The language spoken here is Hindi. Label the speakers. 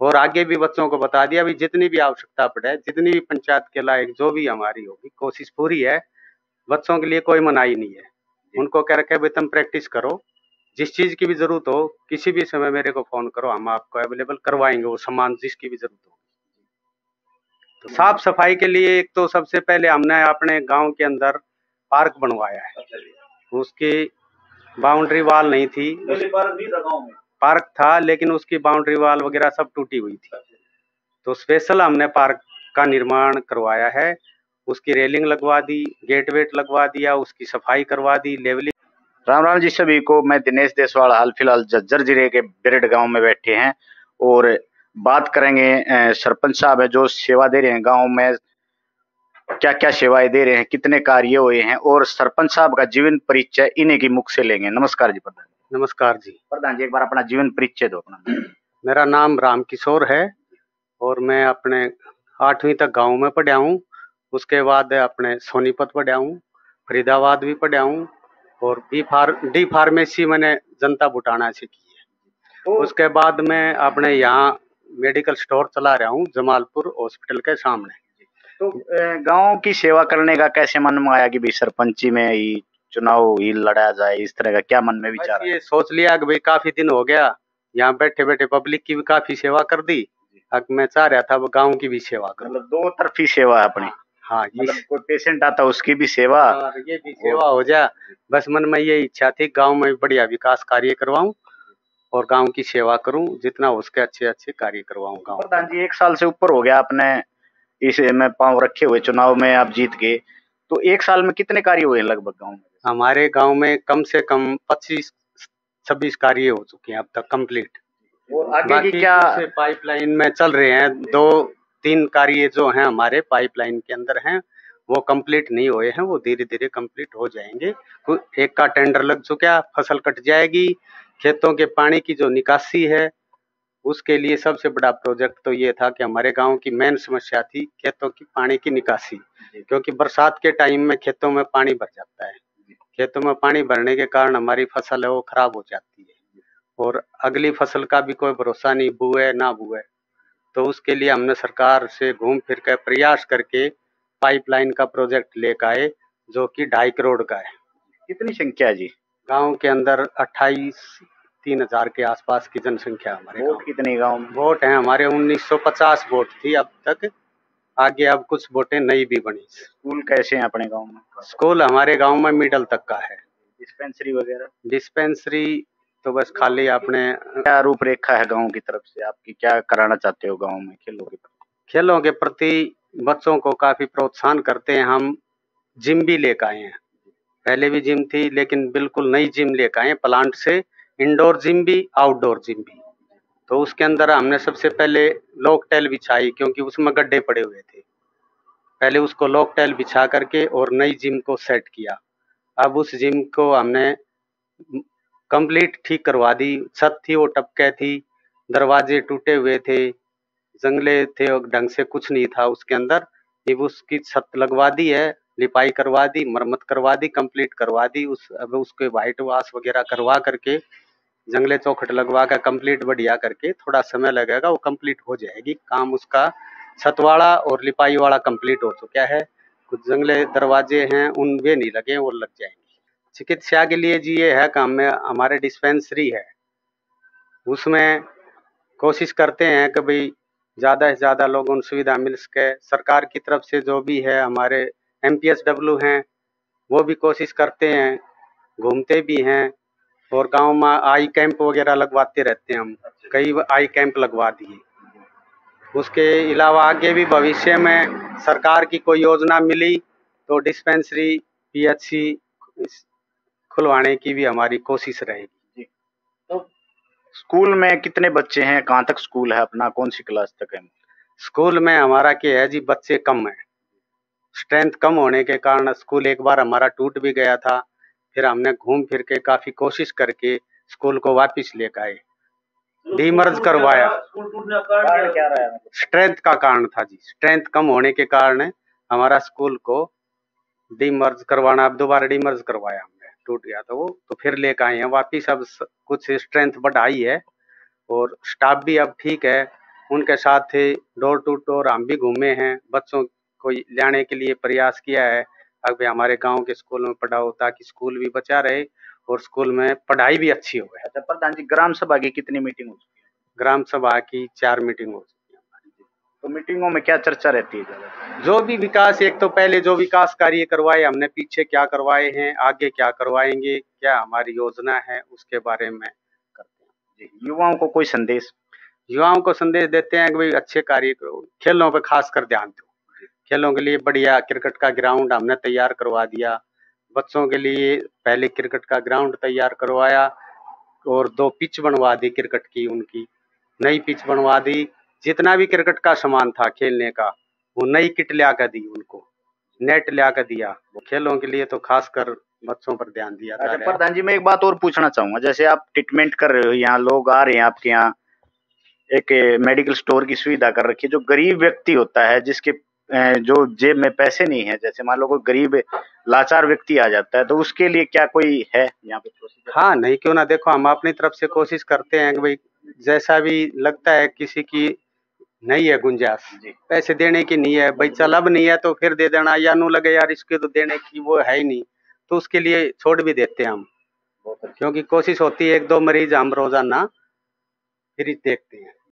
Speaker 1: और आगे भी बच्चों को बता दिया भी जितनी भी आवश्यकता पड़े, जितनी भी पंचायत के लायक जो भी हमारी होगी कोशिश पूरी है। बच्चों के लिए कोई मनाही नहीं है, उनको कह रखे भाई तुम प्रैक्टिस करो, जिस चीज की भी जरूरत हो किसी भी समय मेरे को फोन करो, हम आपको अवेलेबल करवाएंगे वो सामान जिसकी भी जरूरत हो। तो साफ सफाई के लिए एक तो सबसे पहले हमने अपने गांव के अंदर पार्क बनवाया है, उसकी बाउंड्री वाल नहीं थी, पार्क था लेकिन उसकी बाउंड्री वाल वगैरह सब टूटी हुई थी, तो स्पेशल हमने पार्क का निर्माण करवाया है, उसकी रेलिंग लगवा दी, गेट वेट लगवा दिया, उसकी सफाई करवा दी, लेवलिंग।
Speaker 2: राम राम जी सभी को, मैं दिनेश देसवाल हाल फिलहाल झज्जर जिले के बेरड गांव में बैठे हैं और बात करेंगे सरपंच साहब है जो सेवा दे रहे हैं गांव में, क्या क्या सेवाएं दे रहे हैं, कितने कार्य हुए हैं और सरपंच साहब का जीवन परिचय इन्हीं की मुख से लेंगे। नमस्कार जी प्रधान।
Speaker 1: नमस्कार जी।
Speaker 2: प्रधान जी एक बार अपना जीवन परिचय दो अपना।
Speaker 1: मेरा नाम राम किशोर है और मैं अपने 8वीं तक गांव में पढ़ा हूँ, उसके बाद अपने सोनीपत पढ़ा हूँ, फरीदाबाद भी पढ़ा हूँ और डी फार्मेसी मैंने जनता बुटाना से की है। उसके बाद मैं अपने यहाँ मेडिकल स्टोर चला रहा हूँ जमालपुर हॉस्पिटल के सामने।
Speaker 2: तो गांव की सेवा करने का कैसे मन में आया कि भाई सरपंची में ही चुनाव ही लड़ा जाए, इस तरह का क्या मन में विचार?
Speaker 1: ये सोच लिया कि भाई काफी दिन हो गया यहाँ बैठे बैठे पब्लिक की भी काफी सेवा कर दी, अब मैं चाह रहा था गांव की भी सेवा करूं।
Speaker 2: मतलब दो तरफी सेवा है अपनी।
Speaker 1: हाँ
Speaker 2: मतलब कोई पेशेंट आता उसकी भी सेवा
Speaker 1: और ये भी सेवा हो जाए, बस मन में ये इच्छा थी गांव में बढ़िया विकास कार्य करवाऊं और गांव की सेवा करूं, जितना हो सके अच्छे अच्छे कार्य करवाऊं गांव।
Speaker 2: प्रधान जी 1 साल से ऊपर हो गया आपने इस में पांव रखे हुए, चुनाव में आप जीत गए, तो 1 साल में कितने कार्य हुए लगभग गाँव में?
Speaker 1: हमारे गांव में कम से कम 25-26 कार्य हो चुके हैं अब तक कंप्लीट।
Speaker 2: और आगे की क्या
Speaker 1: पाइपलाइन में चल रहे हैं, 2-3 कार्य जो हैं हमारे पाइपलाइन के अंदर हैं वो कंप्लीट नहीं हुए हैं, वो धीरे धीरे कंप्लीट हो जाएंगे। एक का टेंडर लग चुका, फसल कट जाएगी, खेतों के पानी की जो निकासी है उसके लिए सबसे बड़ा प्रोजेक्ट तो ये था कि हमारे गांव की मेन समस्या थी खेतों की पानी की निकासी, क्योंकि बरसात के टाइम में खेतों में पानी भर जाता है, खेतों में पानी भरने के कारण हमारी फसल है वो खराब हो जाती है और अगली फसल का भी कोई भरोसा नहीं, बुए ना बुए। तो उसके लिए हमने सरकार से घूम फिर कर प्रयास करके पाइपलाइन का प्रोजेक्ट लेकर आए जो कि 2.5 करोड़ का है।
Speaker 2: कितनी संख्या है जी?
Speaker 1: गांव के अंदर 28-3000 के आसपास की जनसंख्या हमारे।
Speaker 2: वोट कितने गांव में?
Speaker 1: वोट है हमारे 1950 वोट थी अब तक, आगे अब कुछ वोटें नई भी बनी।
Speaker 2: स्कूल कैसे हैं अपने गांव में?
Speaker 1: स्कूल हमारे गांव में मिडिल तक का है।
Speaker 2: डिस्पेंसरी वगैरह?
Speaker 1: डिस्पेंसरी तो बस खाली आपने।
Speaker 2: क्या रूपरेखा है गांव की तरफ से आपकी, क्या कराना चाहते हो गांव में खेलों के प्रति?
Speaker 1: खेलों के प्रति बच्चों को काफी प्रोत्साहन करते हैं हम, जिम भी लेकर आए हैं, पहले भी जिम थी लेकिन बिल्कुल नई जिम लेकर आए प्लांट से, इंडोर जिम भी आउटडोर जिम भी। तो उसके अंदर हमने सबसे पहले लॉक टाइल बिछाई क्योंकि उसमें गड्ढे पड़े हुए थे, पहले उसको लॉक टाइल बिछा करके और नई जिम को सेट किया। अब उस जिम को हमने कंप्लीट ठीक करवा दी, छत थी वो टपके थी, दरवाजे टूटे हुए थे, जंगले थे और ढंग से कुछ नहीं था उसके अंदर, ये उसकी छत लगवा दी है, लिपाई करवा दी, मरम्मत करवा दी, कंप्लीट करवा दी। अब उसके व्हाइट वाश वगैरह करवा करके जंगले चौखट लगवा कर कंप्लीट बढ़िया करके, थोड़ा समय लगेगा वो कंप्लीट हो जाएगी काम उसका। छत वाला और लिपाई वाला कंप्लीट हो चुका है, कुछ जंगले दरवाजे हैं उन वे नहीं लगे, वो लग जाएंगे। चिकित्सा के लिए जी ये है काम में हमारे डिस्पेंसरी है, उसमें कोशिश करते हैं कि भाई ज़्यादा से ज़्यादा लोगों को सुविधा मिल सके। सरकार की तरफ से जो भी है, हमारे MPSW हैं वो भी कोशिश करते हैं, घूमते भी हैं और गांव में आई कैंप वगैरह लगवाते रहते हैं, हम कई आई कैंप लगवा दिए। उसके अलावा आगे भी भविष्य में सरकार की कोई योजना मिली तो डिस्पेंसरी PHC खुलवाने की भी हमारी कोशिश रहेगी।
Speaker 2: तो स्कूल में कितने बच्चे हैं, कहाँ तक स्कूल है अपना, कौन सी क्लास तक है?
Speaker 1: स्कूल में हमारा क्या है जी, बच्चे कम है, स्ट्रेंथ कम होने के कारण स्कूल एक बार हमारा टूट भी गया था, फिर हमने घूम फिर के काफी कोशिश करके स्कूल को वापस लेकर आए, डीमर्ज करवाया।
Speaker 2: क्या रहा?
Speaker 1: स्ट्रेंथ का कारण था जी, स्ट्रेंथ कम होने के कारण हमारा स्कूल को डीमर्ज करवाना, अब दोबारा डीमर्ज करवाया हमने, टूट गया था वो, तो फिर लेकर आए हैं वापिस। अब कुछ स्ट्रेंथ बढ़ाई है और स्टाफ भी अब ठीक है, उनके साथ थे, डोर टू डोर हम भी घूमे हैं, बच्चों को लाने के लिए प्रयास किया है। अब हमारे गांव के स्कूल में पढ़ाओ ताकि स्कूल भी बचा रहे और स्कूल में पढ़ाई भी अच्छी हो।
Speaker 2: अच्छा प्रधान जी, ग्राम सभा की कितनी मीटिंग हो चुकी है?
Speaker 1: ग्राम सभा की 4 मीटिंग हो चुकी है हमारी।
Speaker 2: तो मीटिंगों में क्या चर्चा रहती है ज्यादा?
Speaker 1: जो भी विकास, एक तो पहले जो विकास कार्य करवाए हमने, पीछे क्या करवाए हैं, आगे क्या करवाएंगे, क्या हमारी योजना है, उसके बारे में करते हैं।
Speaker 2: जी, युवाओं को कोई संदेश?
Speaker 1: युवाओं को संदेश देते हैं कि भाई अच्छे कार्य करो, खेलों पे खासकर ध्यान दो। खेलों के लिए बढ़िया क्रिकेट का ग्राउंड हमने तैयार करवा दिया। बच्चों के लिए पहले क्रिकेट का ग्राउंड तैयार करवाया और 2 पिच बनवा दी क्रिकेट की, उनकी नई पिच बनवा दी। जितना भी क्रिकेट का सामान था खेलने का, वो नई किट ला कर दी उनको, नेट ला कर दिया। खेलों के लिए तो खासकर बच्चों पर ध्यान दिया जा
Speaker 2: अच्छा
Speaker 1: रहा है।
Speaker 2: प्रधान जी, मैं एक बात और पूछना चाहूंगा, जैसे आप ट्रीटमेंट कर रहे हो, यहाँ लोग आ रहे हैं आपके यहाँ, एक मेडिकल स्टोर की सुविधा कर रखी है। जो गरीब व्यक्ति होता है, जिसके जो जेब में पैसे नहीं है, जैसे मान लो कोई गरीब लाचार व्यक्ति आ जाता है, तो उसके लिए क्या कोई है यहाँ पे प्रोसीजर?
Speaker 1: हाँ, नहीं क्यों ना, देखो हम अपनी तरफ से कोशिश करते हैं कि भाई जैसा भी लगता है किसी की नहीं है गुंजाइश,
Speaker 2: जी,
Speaker 1: पैसे देने की नहीं है, भाई चल अब नहीं है तो फिर दे देना, या नु लगे यार इसके तो देने की वो है ही नहीं, तो उसके लिए छोड़ भी देते हैं हम।
Speaker 2: बहुत अच्छा।
Speaker 1: क्योंकि कोशिश होती है 1-2 मरीज हम रोजाना फ्री देखते हैं।